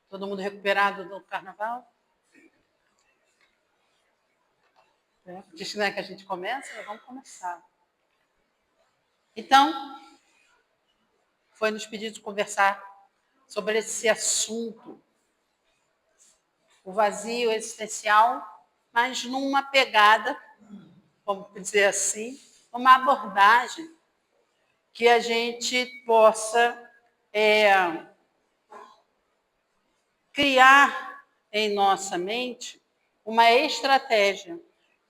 Todo mundo recuperado do carnaval? Diz que não é que a gente começa, mas vamos começar. Então, foi nos pedido de conversar sobre esse assunto, o vazio existencial, mas numa pegada, vamos dizer assim, uma abordagem que a gente possa criar em nossa mente uma estratégia.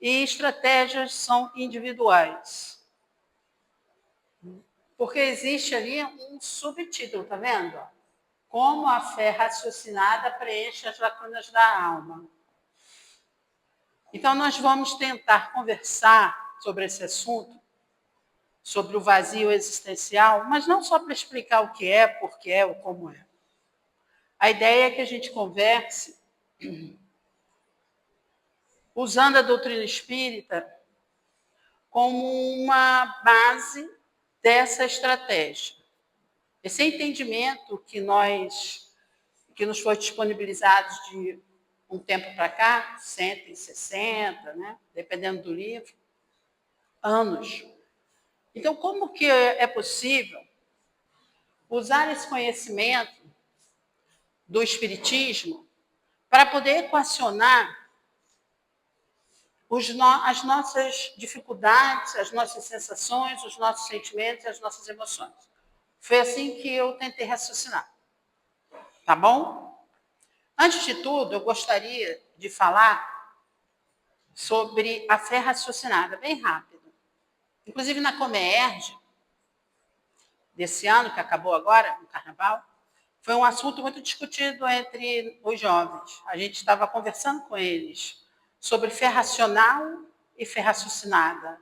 E estratégias são individuais. Porque existe ali um subtítulo, tá vendo? Como a fé raciocinada preenche as lacunas da alma. Então, nós vamos tentar conversar sobre esse assunto, sobre o vazio existencial, mas não só para explicar o que é, por que é ou como é. A ideia é que a gente converse usando a doutrina espírita como uma base dessa estratégia. Esse entendimento que nos foi disponibilizado de um tempo para cá, 160, né? Dependendo do livro, anos. Então, como que é possível usar esse conhecimento do Espiritismo para poder equacionar as nossas dificuldades, as nossas sensações, os nossos sentimentos e as nossas emoções? Foi assim que eu tentei raciocinar. Tá bom? Antes de tudo, eu gostaria de falar sobre a fé raciocinada, bem rápido. Inclusive, na Comerge, desse ano, que acabou agora, no Carnaval, foi um assunto muito discutido entre os jovens. A gente estava conversando com eles sobre fé racional e fé raciocinada.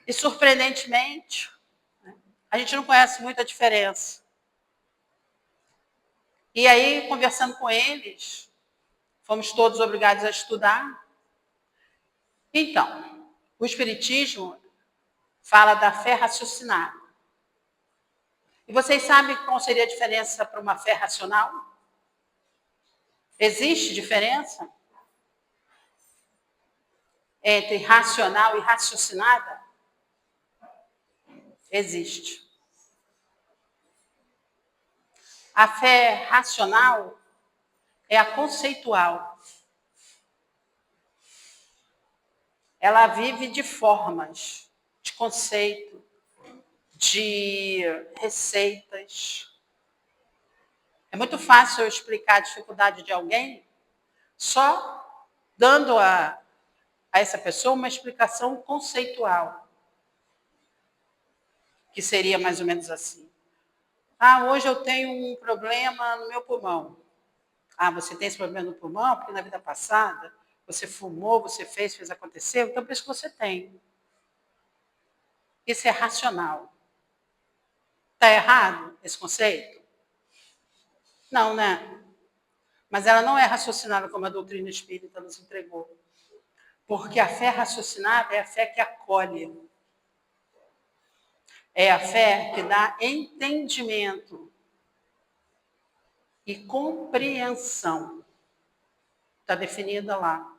E, surpreendentemente, a gente não conhece muita diferença. E aí, conversando com eles, fomos todos obrigados a estudar. Então, o Espiritismo fala da fé raciocinada. E vocês sabem qual seria a diferença para uma fé racional? Existe diferença entre racional e raciocinada? Existe. A fé racional é a conceitual. Ela vive de formas, de conceito, de receitas. É muito fácil eu explicar a dificuldade de alguém só dando a essa pessoa uma explicação conceitual, que seria mais ou menos assim. Ah, hoje eu tenho um problema no meu pulmão. Ah, você tem esse problema no pulmão porque na vida passada você fumou, você fez acontecer, então por isso que você tem. Isso é racional. Está errado esse conceito? Não, né? Mas ela não é raciocinada como a doutrina espírita nos entregou. Porque a fé raciocinada é a fé que acolhe. É a fé que dá entendimento e compreensão. Está definida lá,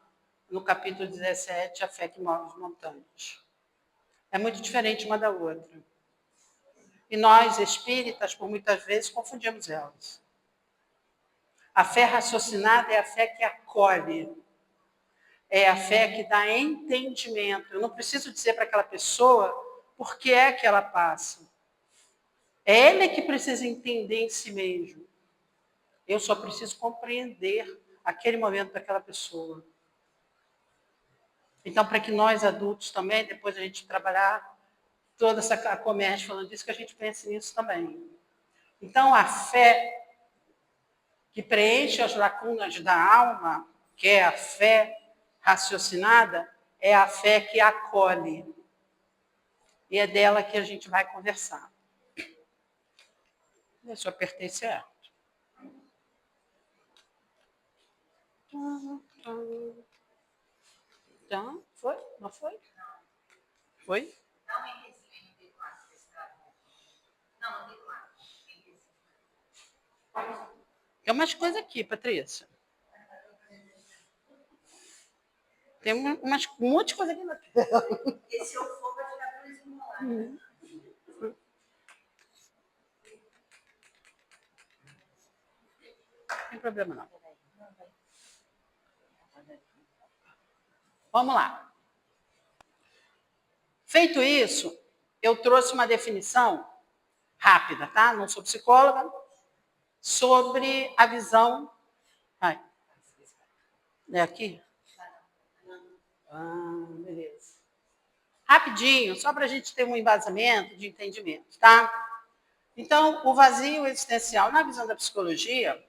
no capítulo 17, a fé que move as montanhas. É muito diferente uma da outra. E nós, espíritas, por muitas vezes, confundimos elas. A fé raciocinada é a fé que acolhe. É a fé que dá entendimento. Eu não preciso dizer para aquela pessoa por que é que ela passa. É ele que precisa entender em si mesmo. Eu só preciso compreender aquele momento daquela pessoa. Então, para que nós adultos também, depois a gente trabalhar toda essa comércio falando disso, que a gente pense nisso também. Então, a fé que preenche as lacunas da alma, que é a fé raciocinada, é a fé que acolhe. E é dela que a gente vai conversar. Deixa eu apertei certo. Então, foi? Não foi? Foi? Tem umas coisas aqui, Patrícia. Tem um monte de coisa aqui na tela. E se eu for, vai ficar tudo esmolado. Não tem problema, não. Vamos lá. Feito isso, eu trouxe uma definição rápida, tá? Não sou psicóloga, sobre a visão. Ai. É aqui? Beleza. Rapidinho, só para a gente ter um embasamento de entendimento, tá? Então, o vazio existencial, na visão da psicologia,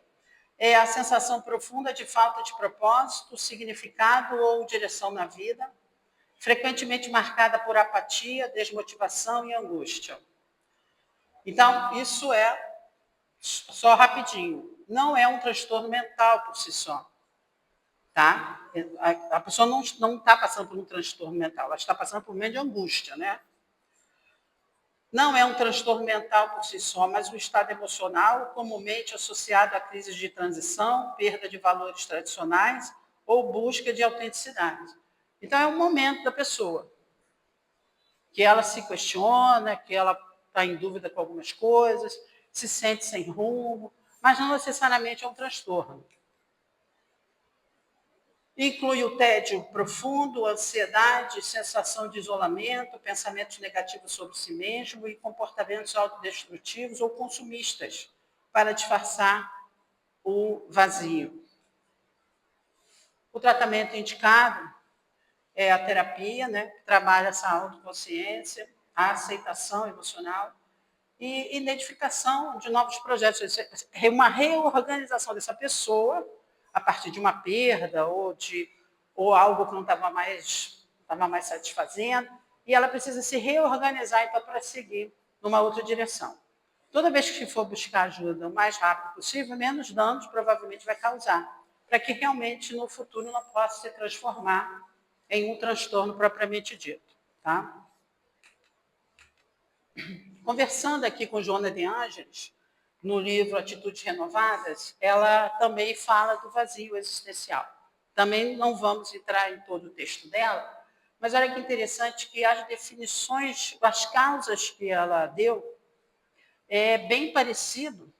é a sensação profunda de falta de propósito, significado ou direção na vida, frequentemente marcada por apatia, desmotivação e angústia. Então, isso é, só rapidinho, não é um transtorno mental por si só. Tá? A pessoa não está passando por um transtorno mental, ela está passando por um momento de angústia, né? Não é um transtorno mental por si só, mas um estado emocional comumente associado a crises de transição, perda de valores tradicionais ou busca de autenticidade. Então, é um momento da pessoa que ela se questiona, que ela está em dúvida com algumas coisas, se sente sem rumo, mas não necessariamente é um transtorno. Inclui o tédio profundo, ansiedade, sensação de isolamento, pensamentos negativos sobre si mesmo e comportamentos autodestrutivos ou consumistas para disfarçar o vazio. O tratamento indicado é a terapia, né, que trabalha essa autoconsciência, a aceitação emocional e identificação de novos projetos. Uma reorganização dessa pessoa a partir de uma perda ou algo que não estava mais satisfazendo, e ela precisa se reorganizar então, para seguir numa outra direção. Toda vez que for buscar ajuda o mais rápido possível, menos danos provavelmente vai causar, para que realmente no futuro não possa se transformar em um transtorno propriamente dito. Tá? Conversando aqui com Joana de Ângeles, no livro Atitudes Renovadas, ela também fala do vazio existencial. Também não vamos entrar em todo o texto dela, mas olha que interessante que as definições, as causas que ela deu, é bem parecido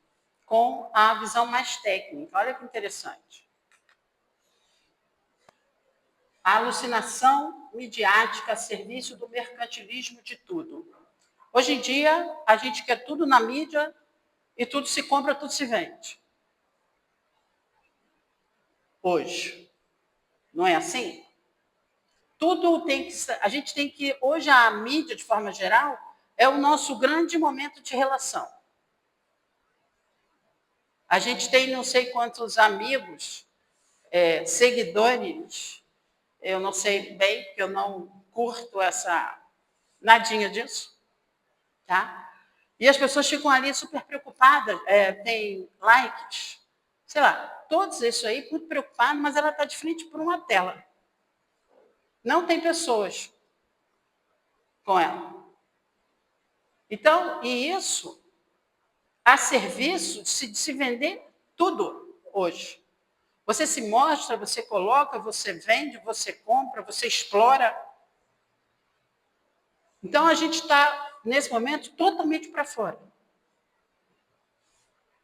com a visão mais técnica. Olha que interessante. A alucinação midiática a serviço do mercantilismo de tudo. Hoje em dia, a gente quer tudo na mídia e tudo se compra, tudo se vende. Hoje. Não é assim? Tudo tem que... A gente tem que... Hoje, a mídia, de forma geral, é o nosso grande momento de relação. A gente tem não sei quantos amigos, seguidores, eu não sei bem, porque eu não curto nadinha disso, tá? E as pessoas ficam ali super preocupadas, tem likes, sei lá, todos isso aí, muito preocupado, mas ela está de frente por uma tela. Não tem pessoas com ela. Então, e isso a serviço de se vender tudo hoje. Você se mostra, você coloca, você vende, você compra, você explora. Então, a gente está, nesse momento, totalmente para fora.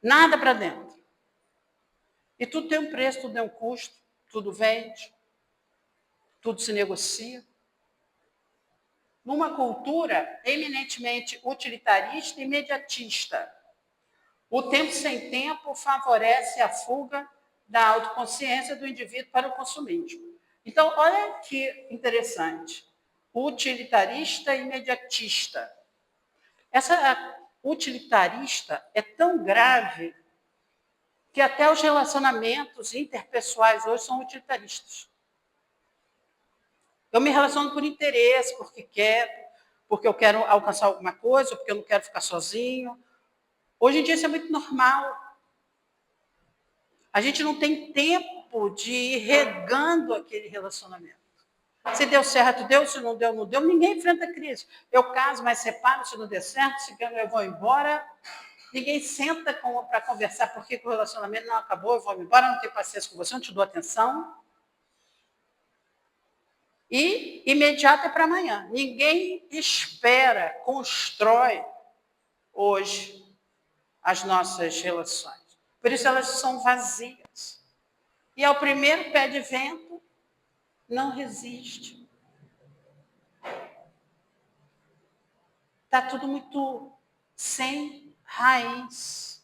Nada para dentro. E tudo tem um preço, tudo tem um custo, tudo vende, tudo se negocia. Numa cultura eminentemente utilitarista e imediatista, o tempo sem tempo favorece a fuga da autoconsciência do indivíduo para o consumismo. Então, olha que interessante. Utilitarista e imediatista. Essa utilitarista é tão grave que até os relacionamentos interpessoais hoje são utilitaristas. Eu me relaciono por interesse, porque eu quero alcançar alguma coisa, porque eu não quero ficar sozinho. Hoje em dia isso é muito normal. A gente não tem tempo de ir regando aquele relacionamento. Se deu certo, deu. Se não deu, não deu. Ninguém enfrenta a crise. Eu caso, mas separo. Se não der certo, se eu vou embora. Ninguém senta para conversar por que o relacionamento não acabou, eu vou me embora, não tenho paciência com você, não te dou atenção. E imediato é para amanhã. Ninguém espera, constrói hoje as nossas relações. Por isso elas são vazias. E ao primeiro pé de vento, não resiste. Está tudo muito sem raiz.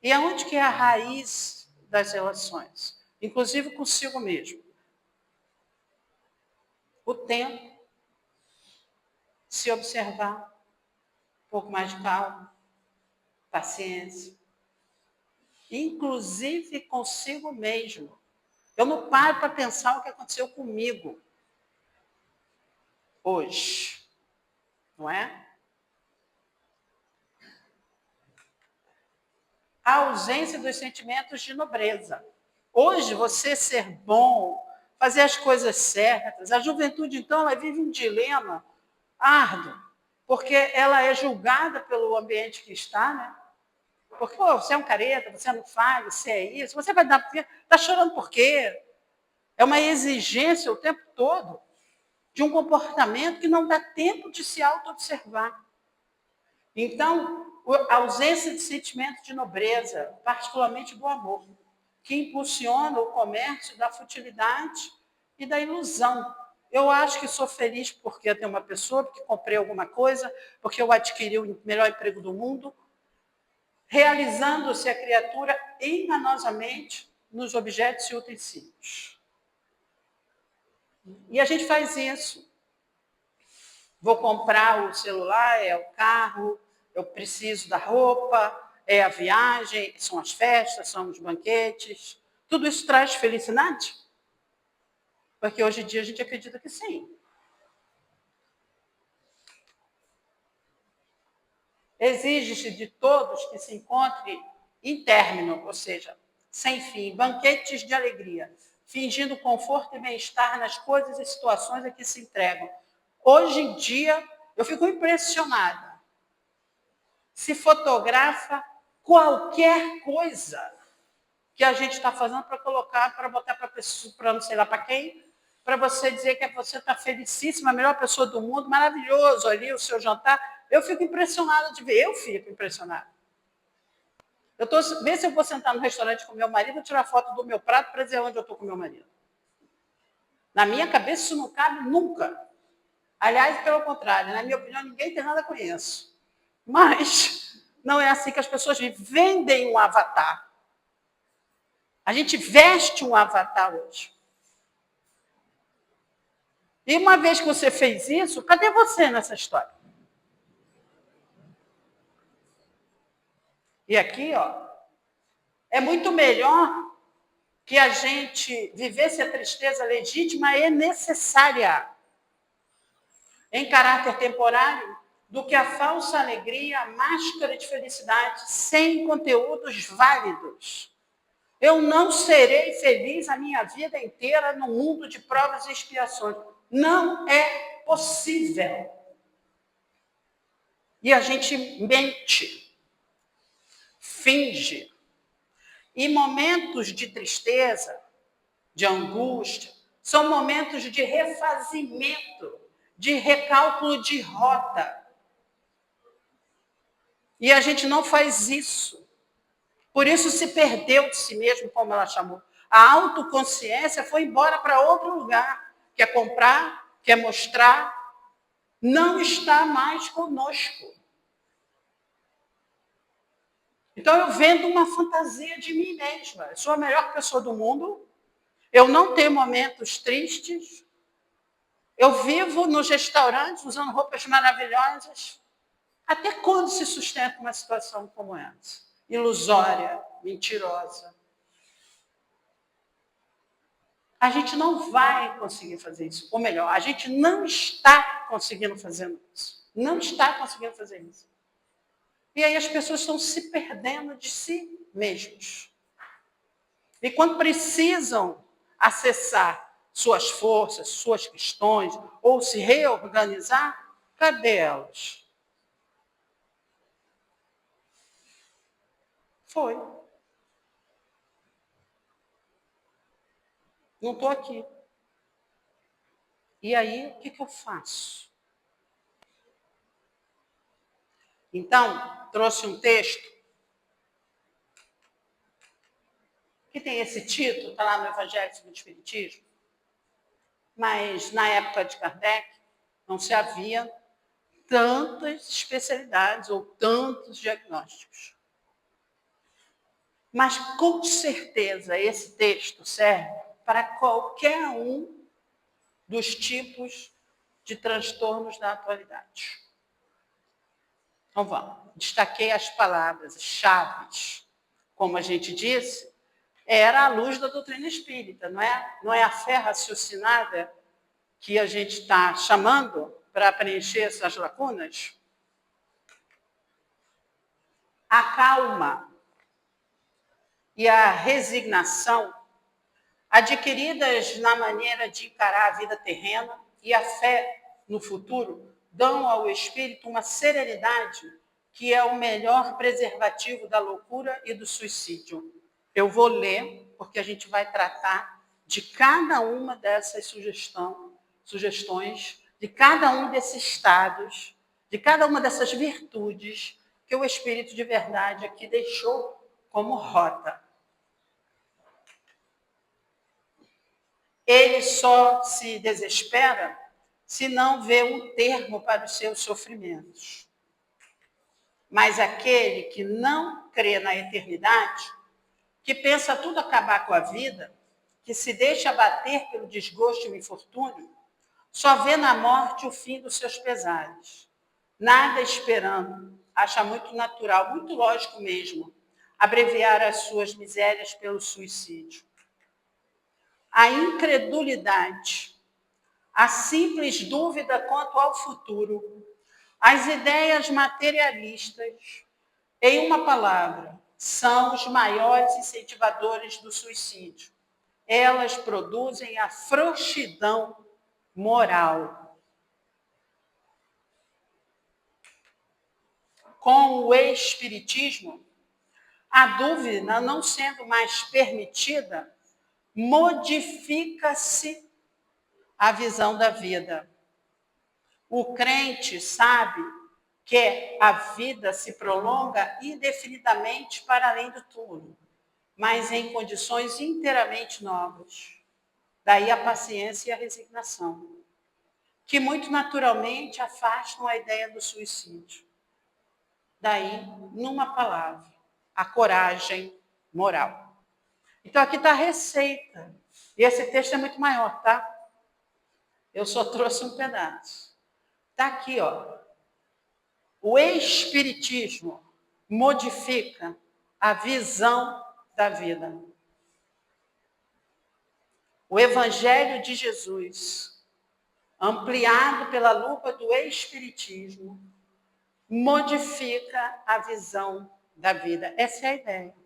E aonde que é a raiz das relações? Inclusive consigo mesmo. O tempo, se observar, um pouco mais de calma, paciência. Inclusive consigo mesmo. Eu não paro para pensar o que aconteceu comigo hoje. Não é? A ausência dos sentimentos de nobreza. Hoje, você ser bom, fazer as coisas certas, a juventude, então, ela vive um dilema árduo, porque ela é julgada pelo ambiente que está, né? Porque, pô, você é um careta, você não faz, você é isso, você vai dar... Está chorando por quê? É uma exigência o tempo todo de um comportamento que não dá tempo de se auto-observar. Então, a ausência de sentimento de nobreza, particularmente do amor, que impulsiona o comércio da futilidade e da ilusão. Eu acho que sou feliz porque eu tenho uma pessoa, porque comprei alguma coisa, porque eu adquiri o melhor emprego do mundo, realizando-se a criatura enganosamente nos objetos e utensílios. E a gente faz isso. Vou comprar o celular, é o carro, eu preciso da roupa, é a viagem, são as festas, são os banquetes. Tudo isso traz felicidade? Porque hoje em dia a gente acredita que sim. Exige-se de todos que se encontre em término, ou seja, sem fim, banquetes de alegria, fingindo conforto e bem-estar nas coisas e situações a que se entregam. Hoje em dia, eu fico impressionada. Se fotografa qualquer coisa que a gente está fazendo para colocar, para botar para pessoa, para não sei lá para quem, para você dizer que você está felicíssima, a melhor pessoa do mundo, maravilhoso ali o seu jantar. Eu fico impressionada de ver, eu fico impressionada. Eu estou vê se eu vou sentar no restaurante com meu marido e tirar foto do meu prato para dizer onde eu estou com meu marido. Na minha cabeça isso não cabe nunca. Aliás, pelo contrário, na minha opinião, ninguém tem nada com isso. Mas não é assim que as pessoas vendem um avatar. A gente veste um avatar hoje. E uma vez que você fez isso, cadê você nessa história? E aqui, ó, é muito melhor que a gente vivesse a tristeza legítima e necessária em caráter temporário do que a falsa alegria, a máscara de felicidade sem conteúdos válidos. Eu não serei feliz a minha vida inteira no mundo de provas e expiações. Não é possível. E a gente mente, finge. E momentos de tristeza, de angústia, são momentos de refazimento, de recálculo de rota. E a gente não faz isso. Por isso se perdeu de si mesmo, como ela chamou. A autoconsciência foi embora para outro lugar. Quer comprar, quer mostrar, não está mais conosco. Então eu vendo uma fantasia de mim mesma. Eu sou a melhor pessoa do mundo. Eu não tenho momentos tristes. Eu vivo nos restaurantes usando roupas maravilhosas. Até quando se sustenta uma situação como essa? Ilusória, mentirosa. A gente não vai conseguir fazer isso. Ou melhor, a gente não está conseguindo fazer isso. Não está conseguindo fazer isso. E aí as pessoas estão se perdendo de si mesmos. E quando precisam acessar suas forças, suas questões, ou se reorganizar, cadê elas? Foi. Não estou aqui. E aí, o que eu faço? Então, trouxe um texto que tem esse título, está lá no Evangelho segundo o Espiritismo, mas na época de Kardec não se havia tantas especialidades ou tantos diagnósticos. Mas, com certeza, esse texto serve para qualquer um dos tipos de transtornos da atualidade. Então, vamos. Destaquei as palavras chaves. Como a gente disse, era a luz da doutrina espírita, não é? Não é a fé raciocinada que a gente está chamando para preencher essas lacunas? A calma e a resignação adquiridas na maneira de encarar a vida terrena e a fé no futuro dão ao espírito uma serenidade que é o melhor preservativo da loucura e do suicídio. Eu vou ler, porque a gente vai tratar de cada uma dessas sugestões, de cada um desses estados, de cada uma dessas virtudes que o Espírito de verdade aqui deixou como rota. Ele só se desespera se não vê um termo para os seus sofrimentos. Mas aquele que não crê na eternidade, que pensa tudo acabar com a vida, que se deixa abater pelo desgosto e o infortúnio, só vê na morte o fim dos seus pesares. Nada esperando, acha muito natural, muito lógico mesmo, abreviar as suas misérias pelo suicídio. A incredulidade, a simples dúvida quanto ao futuro, as ideias materialistas, em uma palavra, são os maiores incentivadores do suicídio. Elas produzem a frouxidão moral. Com o espiritismo, a dúvida não sendo mais permitida, modifica-se a visão da vida. O crente sabe que a vida se prolonga indefinidamente para além do túmulo, mas em condições inteiramente novas. Daí a paciência e a resignação, que muito naturalmente afastam a ideia do suicídio. Daí, numa palavra, a coragem moral. Então, aqui está a receita. E esse texto é muito maior, tá? Eu só trouxe um pedaço. Está aqui, ó. O espiritismo modifica a visão da vida. O Evangelho de Jesus, ampliado pela lupa do espiritismo, modifica a visão da vida. Essa é a ideia.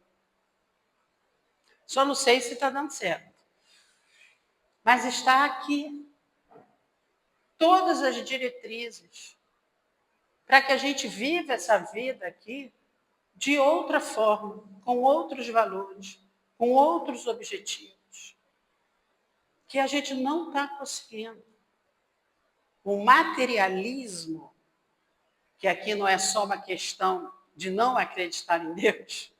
Só não sei se está dando certo. Mas está aqui. Todas as diretrizes para que a gente viva essa vida aqui de outra forma, com outros valores, com outros objetivos, que a gente não está conseguindo. O materialismo, que aqui não é só uma questão de não acreditar em Deus,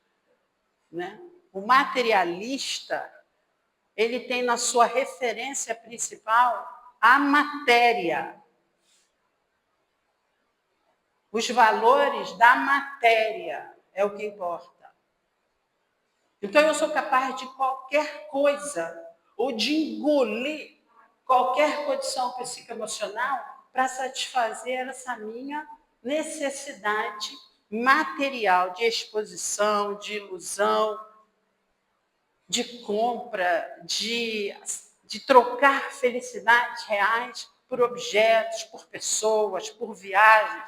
né? O materialista, ele tem na sua referência principal a matéria. Os valores da matéria é o que importa. Então, eu sou capaz de qualquer coisa, ou de engolir qualquer condição psicoemocional para satisfazer essa minha necessidade material de exposição, de ilusão, de compra, de trocar felicidades reais por objetos, por pessoas, por viagens.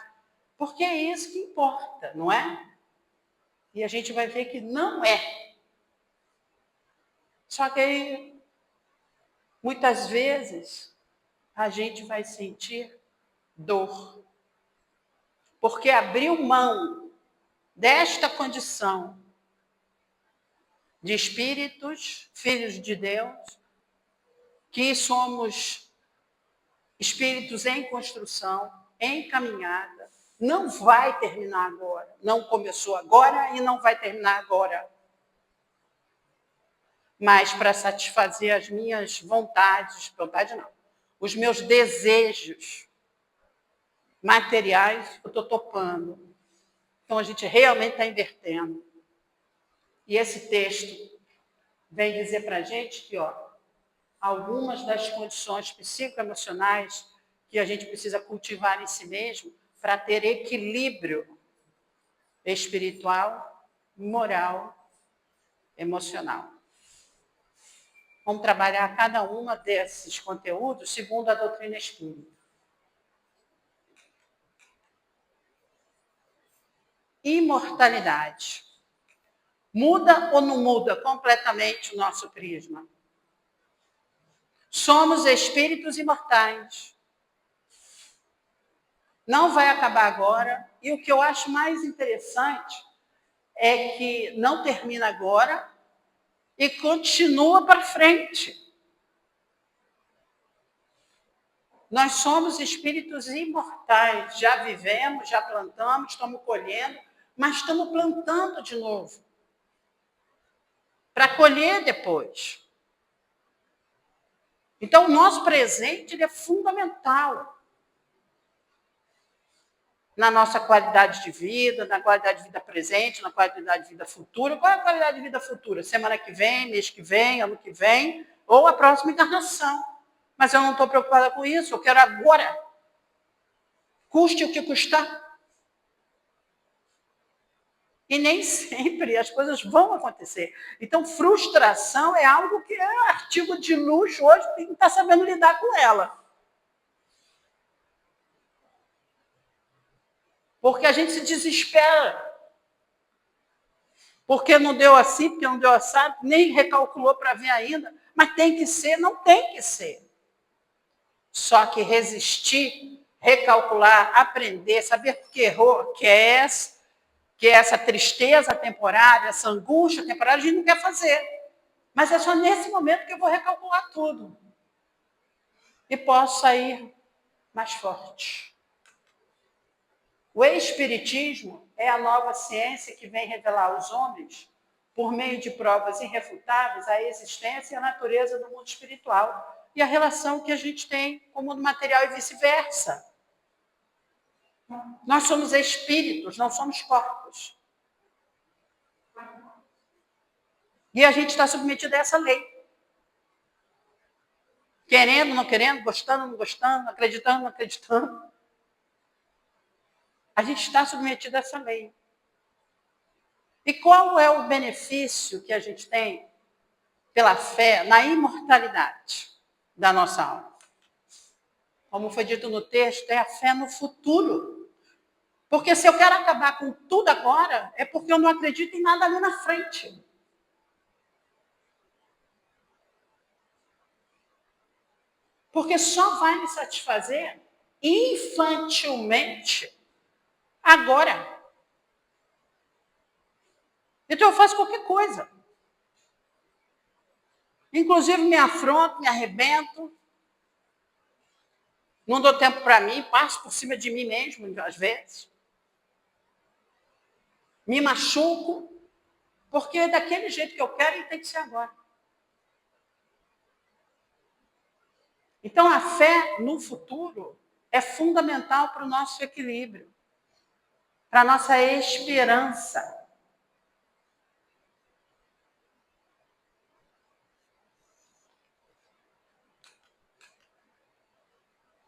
Porque é isso que importa, não é? E a gente vai ver que não é. Só que aí, muitas vezes, a gente vai sentir dor. Porque abriu mão desta condição de espíritos, filhos de Deus, que somos espíritos em construção, em caminhada. Não vai terminar agora. Não começou agora e não vai terminar agora. Mas para satisfazer as minhas vontades, vontade não, os meus desejos materiais, eu estou topando. Então, a gente realmente está invertendo. E esse texto vem dizer para a gente que, algumas das condições psicoemocionais que a gente precisa cultivar em si mesmo para ter equilíbrio espiritual, moral, emocional. Vamos trabalhar cada uma desses conteúdos segundo a doutrina espírita. Imortalidade. Muda ou não muda completamente o nosso prisma? Somos espíritos imortais. Não vai acabar agora. E o que eu acho mais interessante é que não termina agora e continua para frente. Nós somos espíritos imortais. Já vivemos, já plantamos, estamos colhendo, mas estamos plantando de novo. Para colher depois. Então, o nosso presente ele é fundamental na nossa qualidade de vida, na qualidade de vida presente, na qualidade de vida futura. Qual é a qualidade de vida futura? Semana que vem, mês que vem, ano que vem, ou a próxima encarnação. Mas eu não estou preocupada com isso, eu quero agora. Custe o que custar. E nem sempre as coisas vão acontecer. Então, frustração é algo que é artigo de luxo hoje, tem que estar sabendo lidar com ela. Porque a gente se desespera. Porque não deu assim, porque não deu assado, nem recalculou para ver ainda. Mas tem que ser, não tem que ser. Só que resistir, recalcular, aprender, saber por que errou, que é essa tristeza temporária, essa angústia temporária, a gente não quer fazer. Mas é só nesse momento que eu vou recalcular tudo. E posso sair mais forte. O espiritismo é a nova ciência que vem revelar aos homens, por meio de provas irrefutáveis, a existência e a natureza do mundo espiritual e a relação que a gente tem com o mundo material e vice-versa. Nós somos espíritos, não somos corpos. E a gente está submetido a essa lei. Querendo, não querendo, gostando, não gostando, acreditando, não acreditando. A gente está submetido a essa lei. E qual é o benefício que a gente tem pela fé na imortalidade da nossa alma? Como foi dito no texto, é a fé no futuro. Porque se eu quero acabar com tudo agora, é porque eu não acredito em nada ali na frente. Porque só vai me satisfazer infantilmente agora. Então eu faço qualquer coisa. Inclusive me afronto, me arrebento. Não dou tempo para mim, passo por cima de mim mesmo, às vezes. Me machuco, porque é daquele jeito que eu quero e tem que ser agora. Então a fé no futuro é fundamental para o nosso equilíbrio, para a nossa esperança.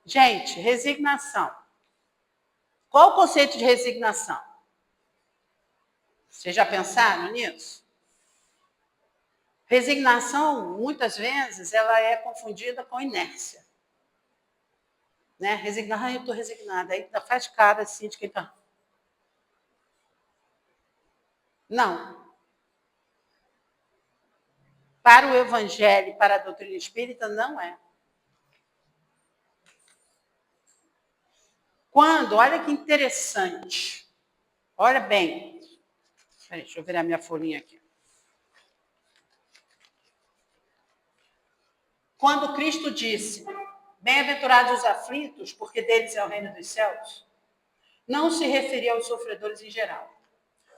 Gente, resignação. Qual o conceito de resignação? Vocês já pensaram nisso? Resignação, muitas vezes, ela é confundida com inércia. Né? Resignar, eu estou resignada. Aí ainda faz cara assim de quem está... Não. Para o Evangelho, para a doutrina espírita, não é. Quando, olha que interessante, olha bem, deixa eu virar minha folhinha aqui. quando Cristo disse, bem-aventurados os aflitos, porque deles é o reino dos céus, não se referia aos sofredores em geral.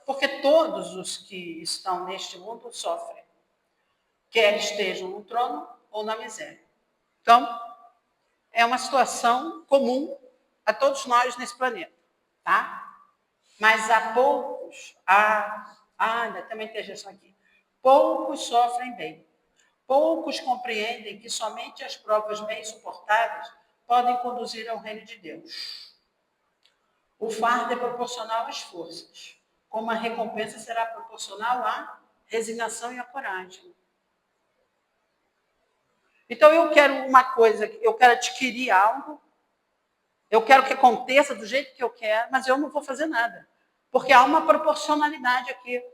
Porque todos os que estão neste mundo sofrem, quer estejam no trono ou na miséria. Então, é uma situação comum a todos nós nesse planeta, tá? Mas há poucos, também tem gente aqui, poucos sofrem bem. Poucos compreendem que somente as provas bem suportadas podem conduzir ao reino de Deus. O fardo é proporcional às forças, como a recompensa será proporcional à resignação e à coragem. Então, eu quero uma coisa, eu quero adquirir algo, eu quero que aconteça do jeito que eu quero, mas eu não vou fazer nada. Porque há uma proporcionalidade aqui.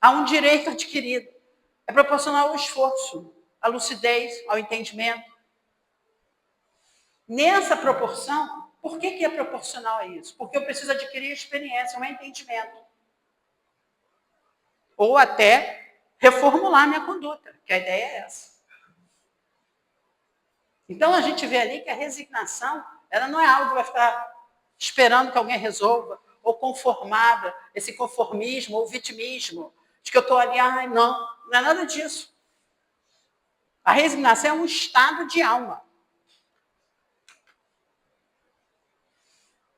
Há um direito adquirido. É proporcional ao esforço, à lucidez, ao entendimento. Nessa proporção, por que é proporcional a isso? Porque eu preciso adquirir experiência, um entendimento. Ou até reformular minha conduta, que a ideia é essa. Então, a gente vê ali que a resignação, ela não é algo que vai ficar esperando que alguém resolva, ou conformada, esse conformismo ou vitimismo, de que eu estou ali, não é nada disso. A resignação é um estado de alma.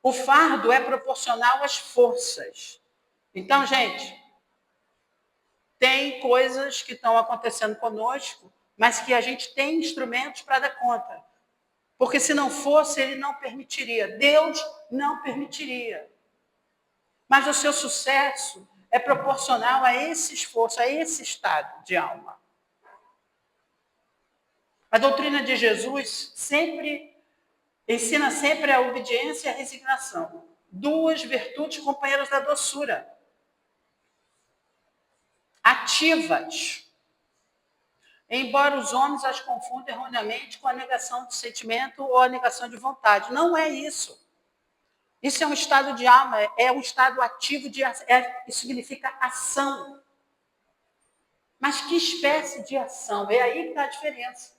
O fardo é proporcional às forças. Então, gente, tem coisas que estão acontecendo conosco, mas que a gente tem instrumentos para dar conta. Porque se não fosse, ele não permitiria. Deus não permitiria. Mas o seu sucesso é proporcional a esse esforço, a esse estado de alma. A doutrina de Jesus ensina sempre a obediência e a resignação. Duas virtudes companheiras da doçura. Ativas. Embora os homens as confundam erroneamente com a negação de sentimento ou a negação de vontade. Não é isso. Isso é um estado de alma, é um estado ativo, isso significa ação. Mas que espécie de ação? É aí que está a diferença.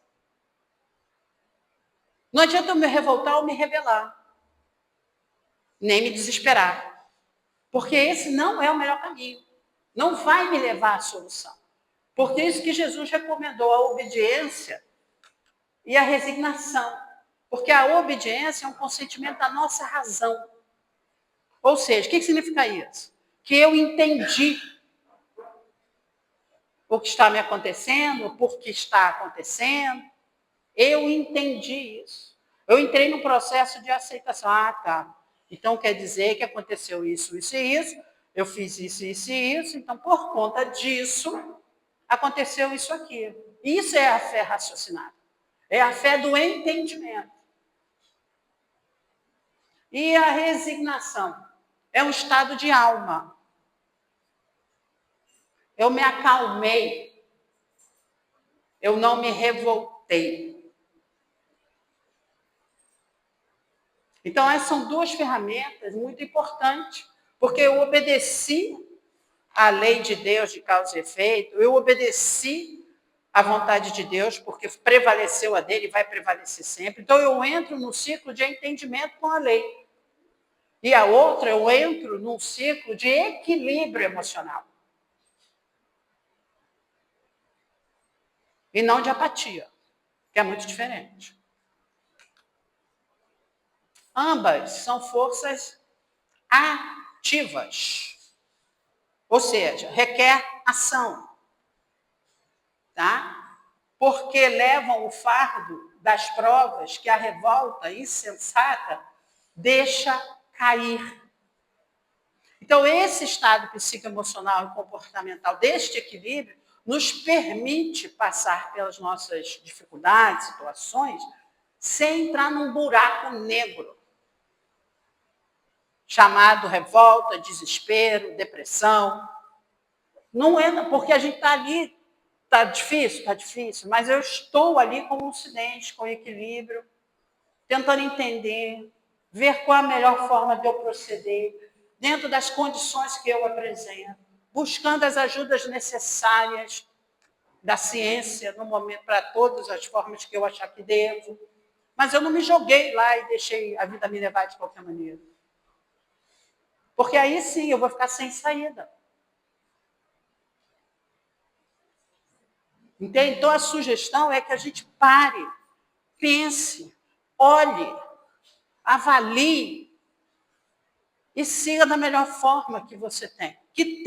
Não adianta eu me revoltar ou me rebelar. Nem me desesperar. Porque esse não é o melhor caminho. Não vai me levar à solução. Porque é isso que Jesus recomendou, a obediência e a resignação. Porque a obediência é um consentimento da nossa razão. Ou seja, o que significa isso? Que eu entendi o que está me acontecendo, por que está acontecendo. Eu entendi isso. Eu entrei no processo de aceitação. Tá. Então, quer dizer que aconteceu isso, isso e isso. Eu fiz isso, isso e isso. Então, por conta disso, aconteceu isso aqui. Isso é a fé raciocinada. É a fé do entendimento. E a resignação é um estado de alma. Eu me acalmei. Eu não me revoltei. Então, essas são duas ferramentas muito importantes, porque eu obedeci à lei de Deus de causa e efeito, eu obedeci à vontade de Deus, porque prevaleceu a dele e vai prevalecer sempre. Então, eu entro no ciclo de entendimento com a lei. E a outra, eu entro num ciclo de equilíbrio emocional. E não de apatia, que é muito diferente. Ambas são forças ativas. Ou seja, requer ação. Tá? Porque levam o fardo das provas que a revolta insensata deixa cair. Então, esse estado psicoemocional e comportamental deste equilíbrio nos permite passar pelas nossas dificuldades, situações, sem entrar num buraco negro, chamado revolta, desespero, depressão. Não entra, porque a gente está ali, está difícil, mas eu estou ali com lucidez, com equilíbrio, tentando entender, ver qual a melhor forma de eu proceder, dentro das condições que eu apresento, buscando as ajudas necessárias. da ciência no momento para todas as formas que eu achar que devo. Mas eu não me joguei lá e deixei a vida me levar de qualquer maneira. Porque aí sim eu vou ficar sem saída. Entende? Então a sugestão é que a gente pare, pense, olhe, avalie e siga da melhor forma que você tem. Que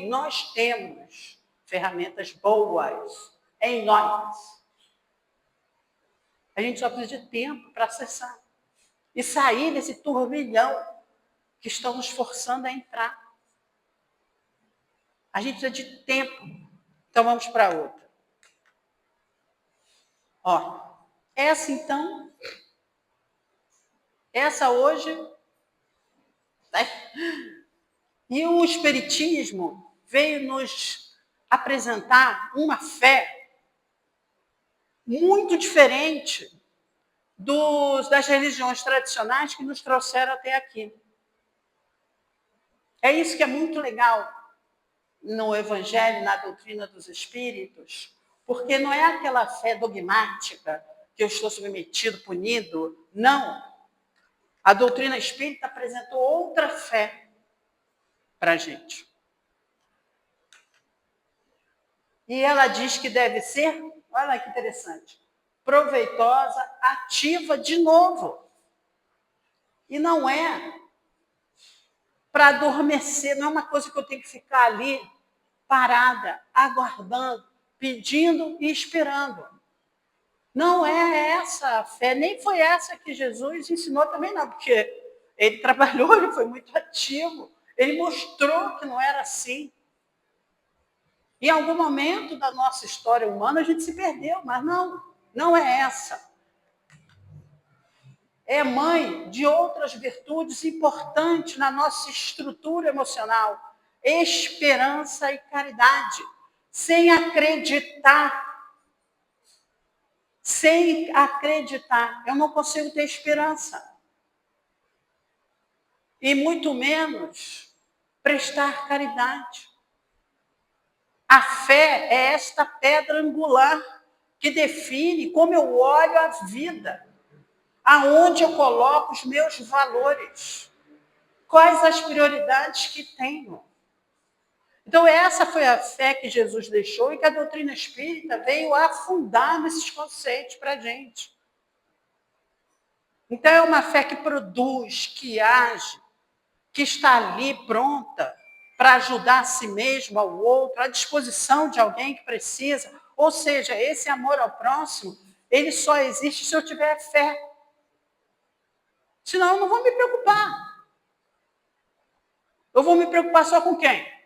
nós temos ferramentas boas em nós. A gente só precisa de tempo para acessar e sair desse turbilhão que estão nos forçando a entrar. A gente precisa de tempo. Então vamos para outra. Ó, essa então, essa hoje, né? E o Espiritismo veio nos apresentar uma fé muito diferente das religiões tradicionais que nos trouxeram até aqui. É isso que é muito legal no Evangelho, na doutrina dos Espíritos, porque não é aquela fé dogmática que eu estou submetido, punido. Não. A doutrina espírita apresentou outra fé para a gente. E ela diz que deve ser, olha que interessante, proveitosa, ativa de novo. E não é para adormecer, não é uma coisa que eu tenho que ficar ali parada, aguardando, pedindo e esperando. Não é essa a fé, nem foi essa que Jesus ensinou também não, porque ele trabalhou, ele foi muito ativo, ele mostrou que não era assim. Em algum momento da nossa história humana a gente se perdeu, mas não é essa. É mãe de outras virtudes importantes na nossa estrutura emocional. Esperança e caridade. Sem acreditar, eu não consigo ter esperança. E muito menos prestar caridade. A fé é esta pedra angular que define como eu olho a vida, aonde eu coloco os meus valores, quais as prioridades que tenho. Então, essa foi a fé que Jesus deixou e que a doutrina espírita veio afundar nesses conceitos para a gente. Então, é uma fé que produz, que age, que está ali pronta para ajudar a si mesmo, ao outro, à disposição de alguém que precisa. Ou seja, esse amor ao próximo, ele só existe se eu tiver fé. Senão, eu não vou me preocupar. Eu vou me preocupar só com quem?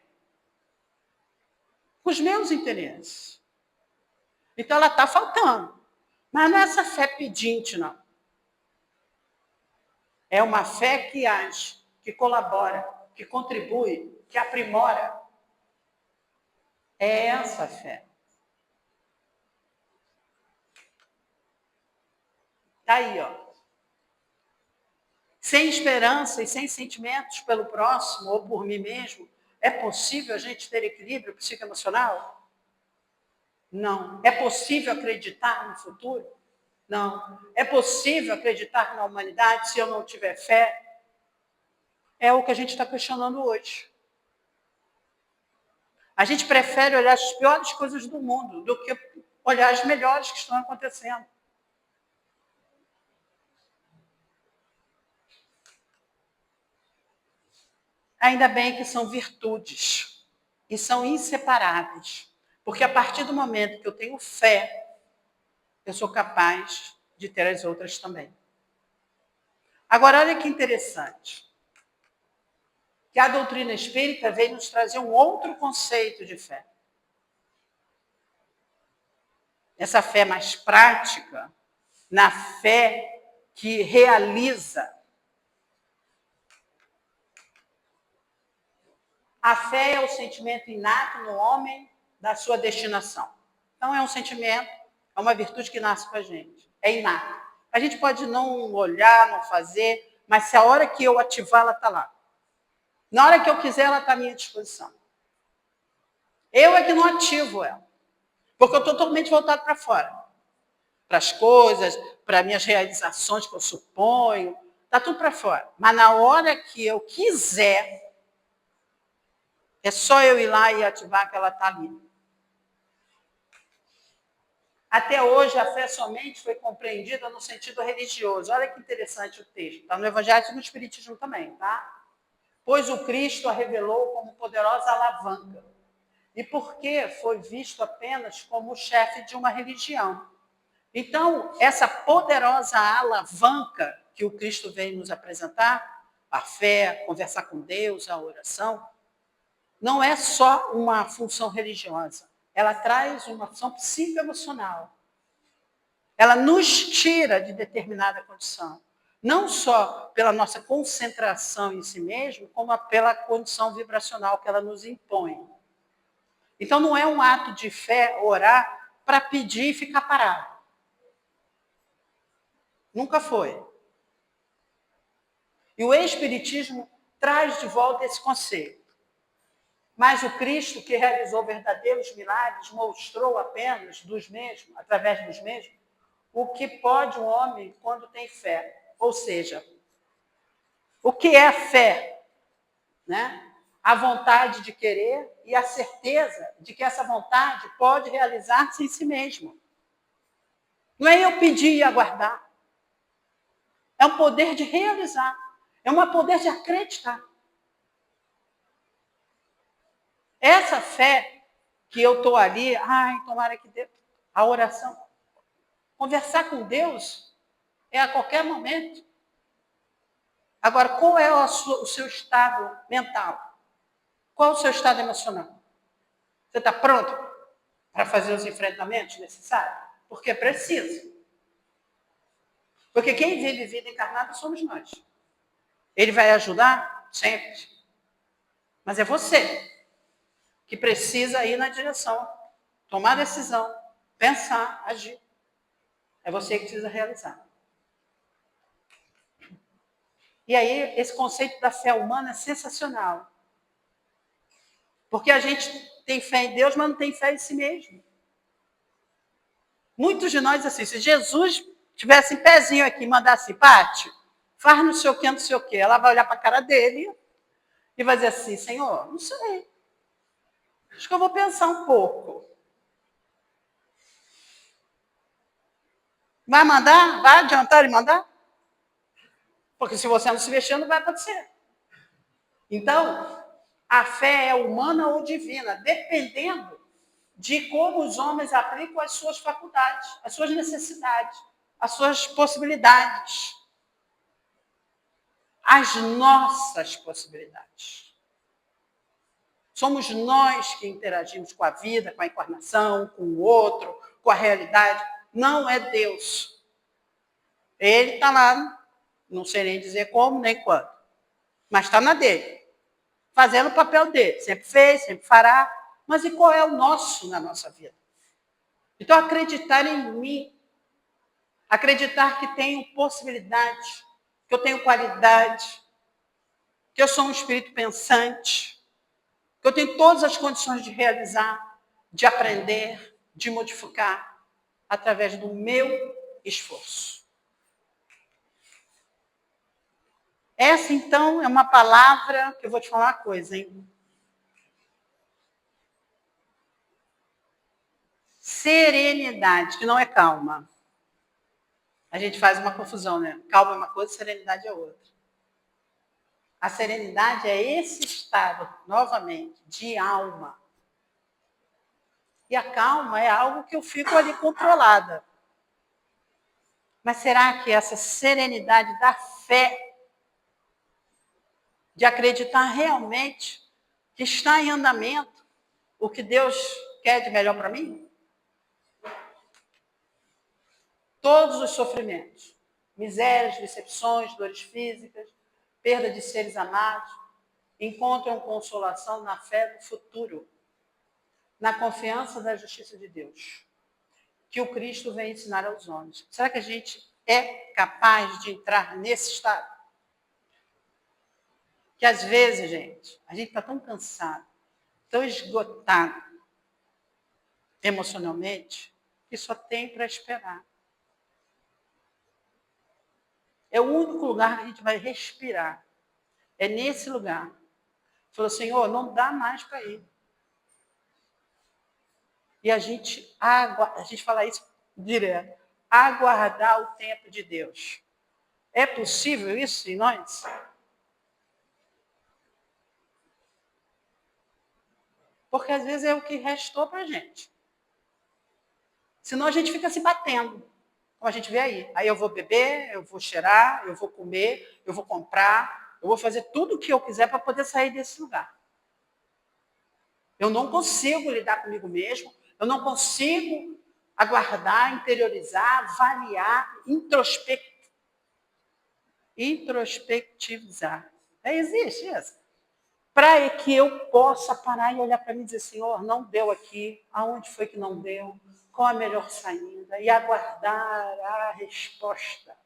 Com os meus interesses. Então, ela está faltando. Mas não é essa fé pedinte, não. É uma fé que age, que colabora, que contribui, que aprimora. É essa fé. Está aí, ó. Sem esperança e sem sentimentos pelo próximo ou por mim mesmo, é possível a gente ter equilíbrio psicoemocional? Não. É possível acreditar no futuro? Não. É possível acreditar na humanidade se eu não tiver fé? É o que a gente está questionando hoje. A gente prefere olhar as piores coisas do mundo do que olhar as melhores que estão acontecendo. Ainda bem que são virtudes e são inseparáveis, porque a partir do momento que eu tenho fé, eu sou capaz de ter as outras também. Agora, olha que interessante, que a doutrina espírita veio nos trazer um outro conceito de fé. Essa fé mais prática, na fé que realiza. A fé é o sentimento inato no homem da sua destinação. Então, é um sentimento, é uma virtude que nasce com a gente. É inato. A gente pode não olhar, não fazer, mas se a hora que eu ativar, ela está lá. Na hora que eu quiser, ela está à minha disposição. Eu é que não ativo ela. Porque eu estou totalmente voltado para fora. Para as coisas, para minhas realizações que eu suponho. Está tudo para fora. Mas na hora que eu quiser, é só eu ir lá e ativar que ela está ali. Até hoje, a fé somente foi compreendida no sentido religioso. Olha que interessante o texto. Está no Evangelho e no Espiritismo também, tá? Pois o Cristo a revelou como poderosa alavanca. E porque foi visto apenas como o chefe de uma religião. Então, essa poderosa alavanca que o Cristo veio nos apresentar, a fé, conversar com Deus, a oração, não é só uma função religiosa. Ela traz uma função psicoemocional. Ela nos tira de determinada condição. Não só pela nossa concentração em si mesmo, como pela condição vibracional que ela nos impõe. Então, não é um ato de fé orar para pedir e ficar parado. Nunca foi. E o Espiritismo traz de volta esse conceito. Mas o Cristo, que realizou verdadeiros milagres, mostrou apenas dos mesmos, através dos mesmos, o que pode um homem quando tem fé. Ou seja, o que é fé? Né? A vontade de querer e a certeza de que essa vontade pode realizar-se em si mesmo. Não é eu pedir e aguardar. É um poder de realizar. É um poder de acreditar. Essa fé que eu estou ali, tomara que Deus, a oração. Conversar com Deus é a qualquer momento. Agora, qual é o seu estado mental? Qual é o seu estado emocional? Você está pronto para fazer os enfrentamentos necessários? Porque é preciso. Porque quem vive vida encarnada somos nós. Ele vai ajudar? Sempre. Mas é você que precisa ir na direção, tomar decisão, pensar, agir. É você que precisa realizar. E aí, esse conceito da fé humana é sensacional. Porque a gente tem fé em Deus, mas não tem fé em si mesmo. Muitos de nós, assim, se Jesus tivesse em pezinho aqui e mandasse, Pati, faz não sei o que, ela vai olhar para a cara dele e vai dizer assim, Senhor, não sei. Acho que eu vou pensar um pouco. Vai mandar? Vai adiantar ele mandar? Porque se você não se mexer, não vai acontecer. Então, a fé é humana ou divina, dependendo de como os homens aplicam as suas faculdades, as suas necessidades, as suas possibilidades. As nossas possibilidades. Somos nós que interagimos com a vida, com a encarnação, com o outro, com a realidade. Não é Deus. Ele está lá, não sei nem dizer como, nem quando, mas está na dele, fazendo o papel dele. Sempre fez, sempre fará. Mas e qual é o nosso na nossa vida? Então, acreditar em mim, acreditar que tenho possibilidade, que eu tenho qualidade, que eu sou um espírito pensante, que eu tenho todas as condições de realizar, de aprender, de modificar, através do meu esforço. Essa, então, é uma palavra que eu vou te falar uma coisa, hein? Serenidade, que não é calma. A gente faz uma confusão, né? Calma é uma coisa, serenidade é outra. A serenidade é esse estado, novamente, de alma. E a calma é algo que eu fico ali controlada. Mas será que essa serenidade da fé, de acreditar realmente que está em andamento o que Deus quer de melhor para mim? Todos os sofrimentos, misérias, decepções, dores físicas, perda de seres amados, encontram consolação na fé do futuro, na confiança da justiça de Deus, que o Cristo vem ensinar aos homens. Será que a gente é capaz de entrar nesse estado? Que às vezes, gente, a gente está tão cansado, tão esgotado, emocionalmente, que só tem para esperar. É o único lugar que a gente vai respirar. É nesse lugar. Falou, Senhor, não dá mais para ir. E a gente fala isso direto. Aguardar o tempo de Deus. É possível isso em nós? Porque às vezes é o que restou para a gente. Senão a gente fica se batendo. Como a gente vê aí. Aí eu vou beber, eu vou cheirar, eu vou comer, eu vou comprar, eu vou fazer tudo o que eu quiser para poder sair desse lugar. Eu não consigo lidar comigo mesmo, eu não consigo aguardar, interiorizar, avaliar, introspectivizar. Existe isso. Para que eu possa parar e olhar para mim e dizer, Senhor, não deu aqui, aonde foi que não deu, qual a melhor saída, e aguardar a resposta.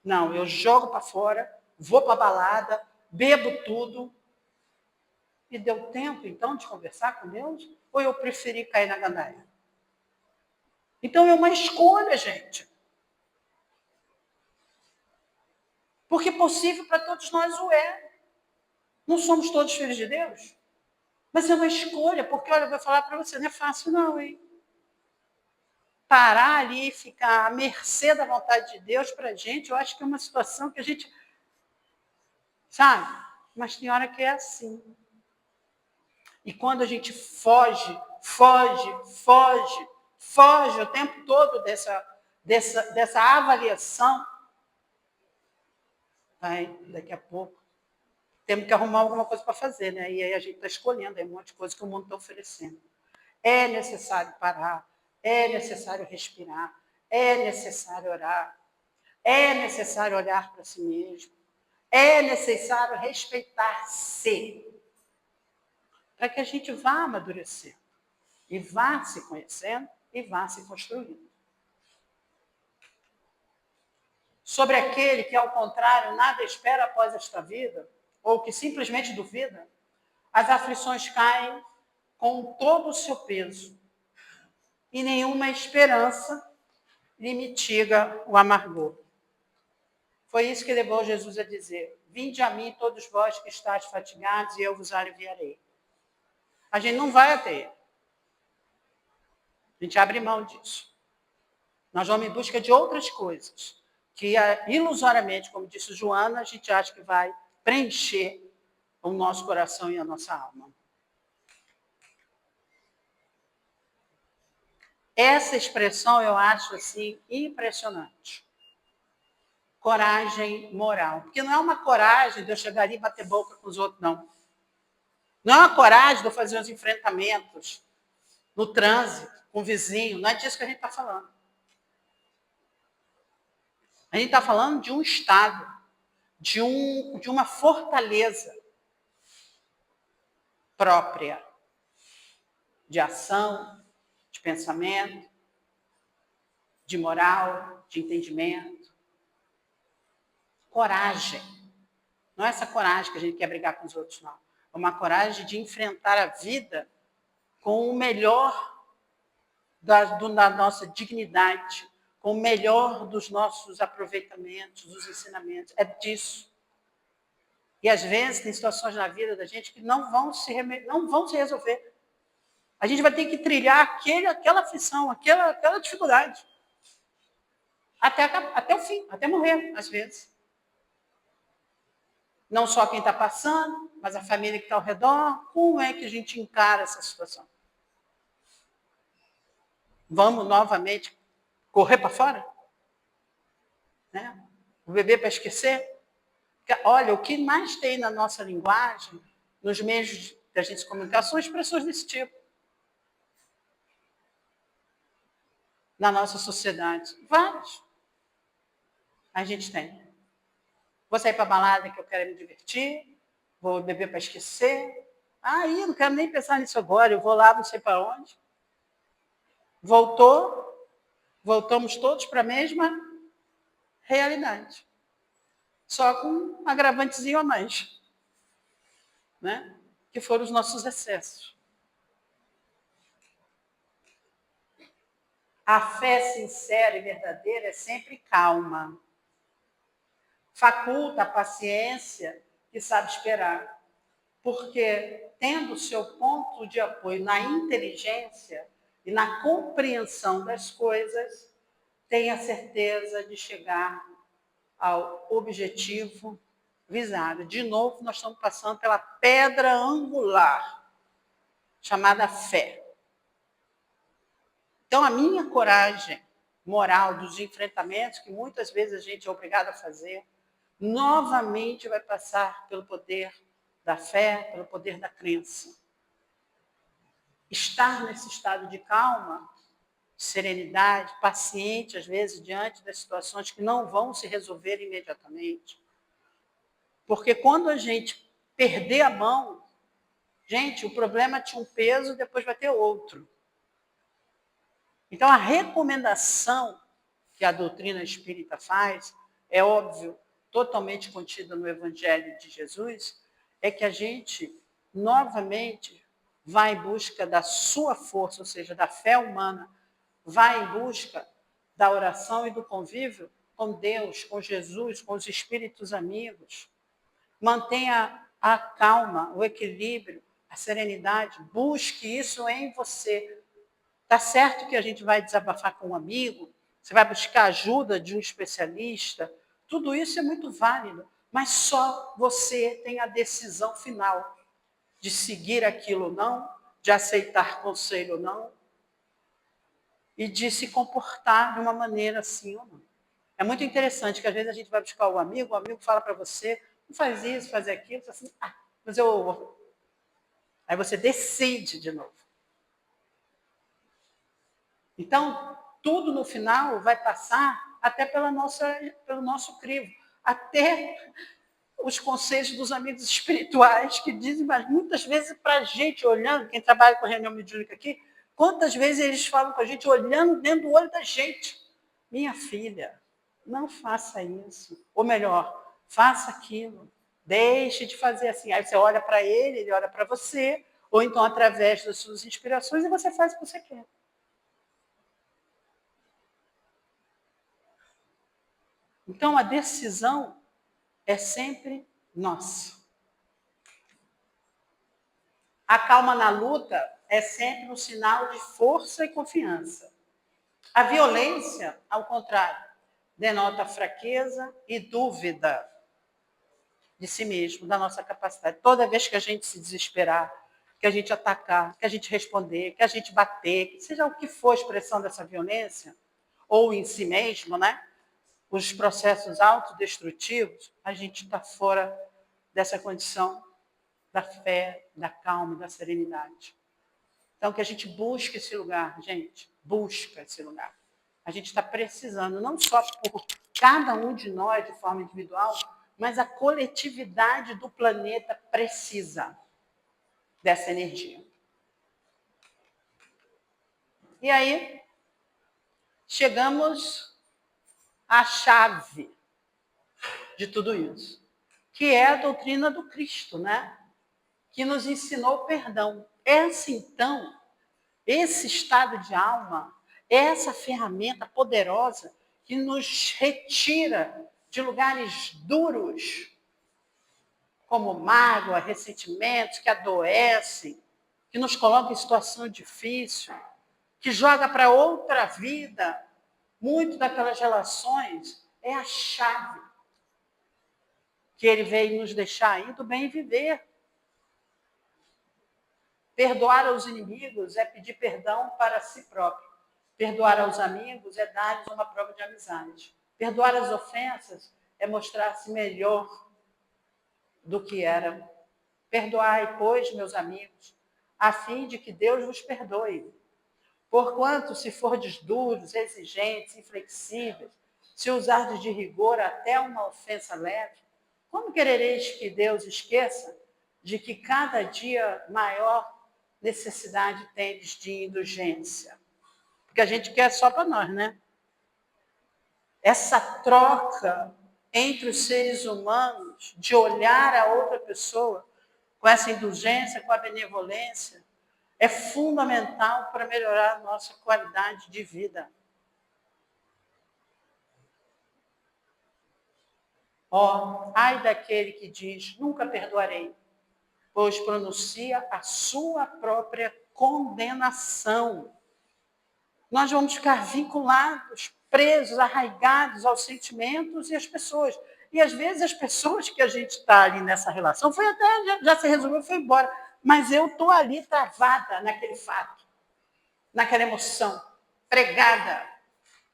Não, eu jogo para fora, vou para a balada, bebo tudo. E deu tempo, então, de conversar com Deus? Ou eu preferi cair na gandaia? Então, é uma escolha, gente. Porque possível para todos nós o é. Não somos todos filhos de Deus? Mas é uma escolha, porque, olha, eu vou falar para você, não é fácil não, hein? Parar ali e ficar à mercê da vontade de Deus para a gente, eu acho que é uma situação que a gente... Sabe? Mas tem hora que é assim. E quando a gente foge o tempo todo dessa avaliação, daqui a pouco, temos que arrumar alguma coisa para fazer, né? E aí a gente está escolhendo, aí um monte de coisa que o mundo está oferecendo. É necessário parar, é necessário respirar, é necessário orar, é necessário olhar para si mesmo, é necessário respeitar-se, para que a gente vá amadurecer, e vá se conhecendo, e vá se construindo. Sobre aquele que, ao contrário, nada espera após esta vida, ou que simplesmente duvida, as aflições caem com todo o seu peso, e nenhuma esperança lhe mitiga o amargor. Foi isso que levou Jesus a dizer, vinde a mim todos vós que estáis fatigados, e eu vos aliviarei. A gente não vai até ele. A gente abre mão disso. Nós vamos em busca de outras coisas, que ilusoriamente, como disse Joana, a gente acha que vai preencher o nosso coração e a nossa alma. Essa expressão eu acho assim impressionante. Coragem moral. Porque não é uma coragem de eu chegar ali e bater boca com os outros, não. Não é uma coragem de eu fazer os enfrentamentos no trânsito, com o vizinho. Não é disso que a gente está falando. A gente está falando de um estado, de uma fortaleza própria, de ação, de pensamento, de moral, de entendimento. Coragem. Não é essa coragem que a gente quer brigar com os outros, não. É uma coragem de enfrentar a vida com o melhor da nossa dignidade, com o melhor dos nossos aproveitamentos, dos ensinamentos. É disso. E, às vezes, tem situações na vida da gente que não vão se resolver. A gente vai ter que trilhar aquela aflição, aquela dificuldade. Até o fim, até morrer, às vezes. Não só quem está passando, mas a família que está ao redor. Como é que a gente encara essa situação? Vamos novamente correr para fora? Né? O bebê para esquecer? Olha, o que mais tem na nossa linguagem, nos meios da gente se comunicar, são expressões desse tipo. Na nossa sociedade. Várias. A gente tem. Vou sair para a balada que eu quero me divertir, vou beber para esquecer. Aí, não quero nem pensar nisso agora, eu vou lá, não sei para onde. Voltamos todos para a mesma realidade. Só com um agravantezinho a mais. Né? Que foram os nossos excessos. A fé sincera e verdadeira é sempre calma. Faculta a paciência e sabe esperar. Porque, tendo seu ponto de apoio na inteligência e na compreensão das coisas, tem a certeza de chegar ao objetivo visado. De novo, nós estamos passando pela pedra angular, chamada fé. Então, a minha coragem moral dos enfrentamentos, que muitas vezes a gente é obrigado a fazer, novamente vai passar pelo poder da fé, pelo poder da crença. Estar nesse estado de calma, de serenidade, paciente, às vezes, diante das situações que não vão se resolver imediatamente. Porque quando a gente perder a mão, gente, o problema tinha um peso, depois vai ter outro. Então, a recomendação que a doutrina espírita faz, é óbvio, totalmente contida no Evangelho de Jesus, é que a gente, novamente, vai em busca da sua força, ou seja, da fé humana, vai em busca da oração e do convívio com Deus, com Jesus, com os espíritos amigos. Mantenha a calma, o equilíbrio, a serenidade, busque isso em você. Tá certo que a gente vai desabafar com um amigo, você vai buscar ajuda de um especialista, tudo isso é muito válido, mas só você tem a decisão final de seguir aquilo ou não, de aceitar conselho ou não, e de se comportar de uma maneira assim ou não. É muito interessante que às vezes a gente vai buscar o amigo fala para você, não faz isso, faz aquilo, assim, mas eu... Aí você decide de novo. Então, tudo no final vai passar até pelo nosso crivo, até os conselhos dos amigos espirituais que dizem, mas muitas vezes para a gente olhando, quem trabalha com reunião mediúnica aqui, quantas vezes eles falam com a gente olhando dentro do olho da gente. Minha filha, não faça isso. Ou melhor, faça aquilo. Deixe de fazer assim. Aí você olha para ele olha para você, ou então através das suas inspirações e você faz o que você quer. Então, a decisão é sempre nossa. A calma na luta é sempre um sinal de força e confiança. A violência, ao contrário, denota fraqueza e dúvida de si mesmo, da nossa capacidade. Toda vez que a gente se desesperar, que a gente atacar, que a gente responder, que a gente bater, que seja o que for a expressão dessa violência, ou em si mesmo, né? Os processos autodestrutivos, a gente está fora dessa condição da fé, da calma, da serenidade. Então, que a gente busque esse lugar, gente, busca esse lugar. A gente está precisando, não só por cada um de nós de forma individual, mas a coletividade do planeta precisa dessa energia. E aí, chegamos à chave de tudo isso, que é a doutrina do Cristo, né? Que nos ensinou o perdão. Então, esse estado de alma, essa ferramenta poderosa que nos retira de lugares duros, como mágoa, ressentimentos, que adoecem, que nos coloca em situação difícil, que joga para outra vida, muito daquelas relações, é a chave que ele veio nos deixar aí do bem viver. Perdoar aos inimigos é pedir perdão para si próprio. Perdoar aos amigos é dar-lhes uma prova de amizade. Perdoar as ofensas é mostrar-se melhor do que era. Perdoai, pois, meus amigos, a fim de que Deus vos perdoe. Porquanto, se fordes duros, exigentes, inflexíveis, se usardes de rigor até uma ofensa leve, como querereis que Deus esqueça de que cada dia maior necessidade tendes de indulgência? Porque a gente quer só para nós, né? Essa troca entre os seres humanos, de olhar a outra pessoa com essa indulgência, com a benevolência, é fundamental para melhorar a nossa qualidade de vida. Ó, ai daquele que diz, nunca perdoarei, pois pronuncia a sua própria condenação. Nós vamos ficar vinculados, presos, arraigados aos sentimentos e às pessoas. E às vezes as pessoas que a gente está ali nessa relação, foi até, já se resolveu, foi embora. Mas eu estou ali travada naquele fato, naquela emoção, pregada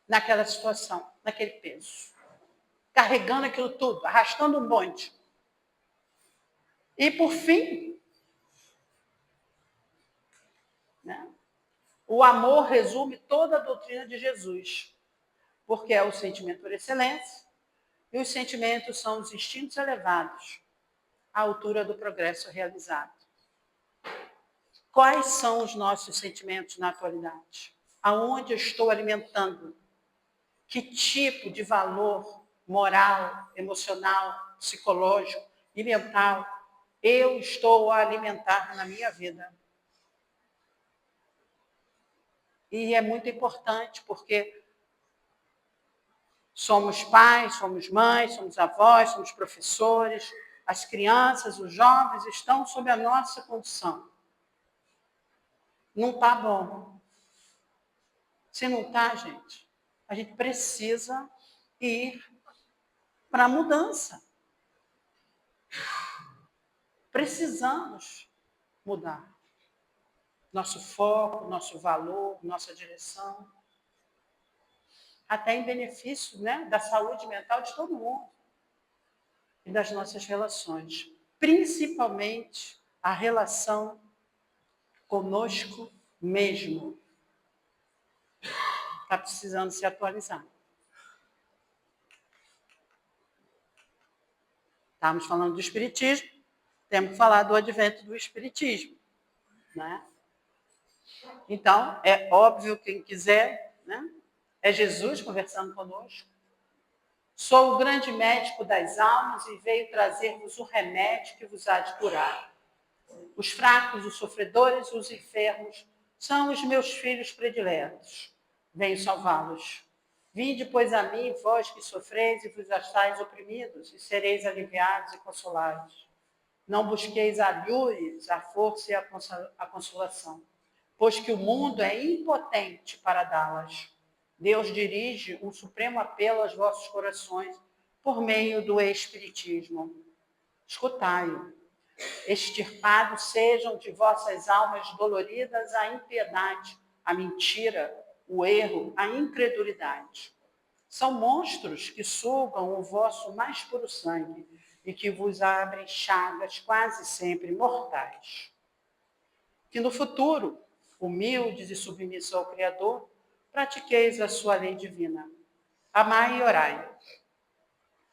naquela situação, naquele peso. Carregando aquilo tudo, arrastando um bonde. E por fim, né, o amor resume toda a doutrina de Jesus, porque é o sentimento por excelência, e os sentimentos são os instintos elevados, à altura do progresso realizado. Quais são os nossos sentimentos na atualidade? Aonde eu estou alimentando? Que tipo de valor moral, emocional, psicológico e mental eu estou a alimentar na minha vida? E é muito importante, porque somos pais, somos mães, somos avós, somos professores, as crianças, os jovens estão sob a nossa condição. Não está bom. Se não está, gente, a gente precisa ir para a mudança. Precisamos mudar nosso foco, nosso valor, nossa direção, até em benefício, né, da saúde mental de todo mundo e das nossas relações, principalmente a relação conosco mesmo. Está precisando se atualizar. Estávamos falando do Espiritismo, temos que falar do advento do Espiritismo, né? Então, é óbvio, quem quiser, né? É Jesus conversando conosco. Sou o grande médico das almas e veio trazer-vos o remédio que vos há de curar. Os fracos, os sofredores, os enfermos são os meus filhos prediletos. Venho salvá-los. Vinde, pois, a mim, vós que sofreis e vos achais oprimidos, e sereis aliviados e consolados. Não busqueis alhures, a força e a consolação, pois que o mundo é impotente para dá-las. Deus dirige um supremo apelo aos vossos corações por meio do Espiritismo. Escutai-o. Extirpados sejam de vossas almas doloridas a impiedade, a mentira, o erro, a incredulidade. São monstros que sugam o vosso mais puro sangue e que vos abrem chagas quase sempre mortais. Que no futuro, humildes e submissos ao Criador, pratiqueis a sua lei divina. Amai e orai.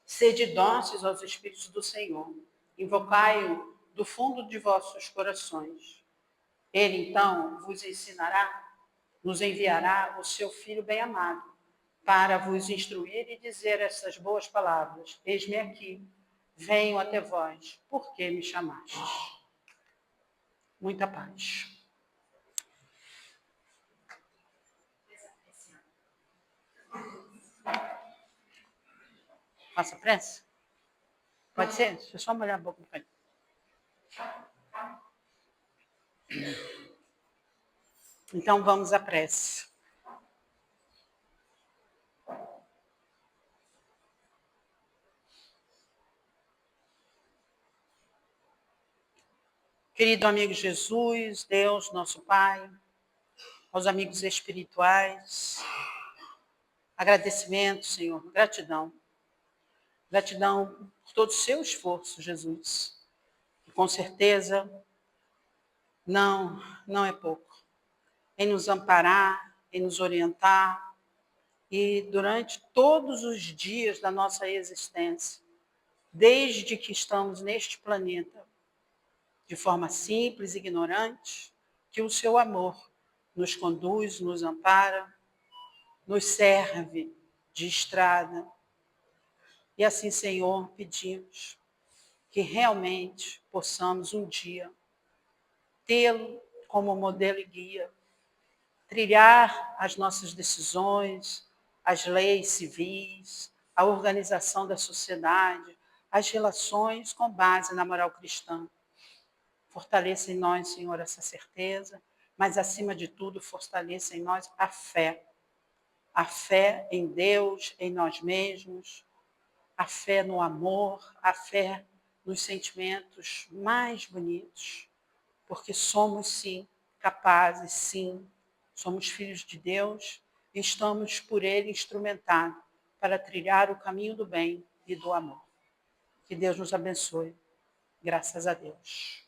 Sede dóceis aos Espíritos do Senhor. Invocai-o do fundo de vossos corações. Ele, então, vos ensinará, nos enviará o seu Filho bem-amado, para vos instruir e dizer essas boas palavras. Eis-me aqui, venho até vós, porque me chamastes. Muita paz. Faça pressa? Pode ser? Deixa eu só molhar a boca um bocadinho. Então, vamos à prece. Querido amigo Jesus, Deus, nosso Pai, aos amigos espirituais, agradecimento, Senhor, gratidão. Gratidão por todo o seu esforço, Jesus. E com certeza, não é pouco. Em nos amparar, em nos orientar, e durante todos os dias da nossa existência, desde que estamos neste planeta, de forma simples e ignorante, que o seu amor nos conduz, nos ampara, nos serve de estrada. E assim, Senhor, pedimos que realmente possamos um dia tê-lo como modelo e guia, trilhar as nossas decisões, as leis civis, a organização da sociedade, as relações com base na moral cristã. Fortaleça em nós, Senhor, essa certeza, mas, acima de tudo, fortaleça em nós a fé. A fé em Deus, em nós mesmos, a fé no amor, a fé nos sentimentos mais bonitos, porque somos, sim, capazes, sim, somos filhos de Deus e estamos por Ele instrumentados para trilhar o caminho do bem e do amor. Que Deus nos abençoe. Graças a Deus.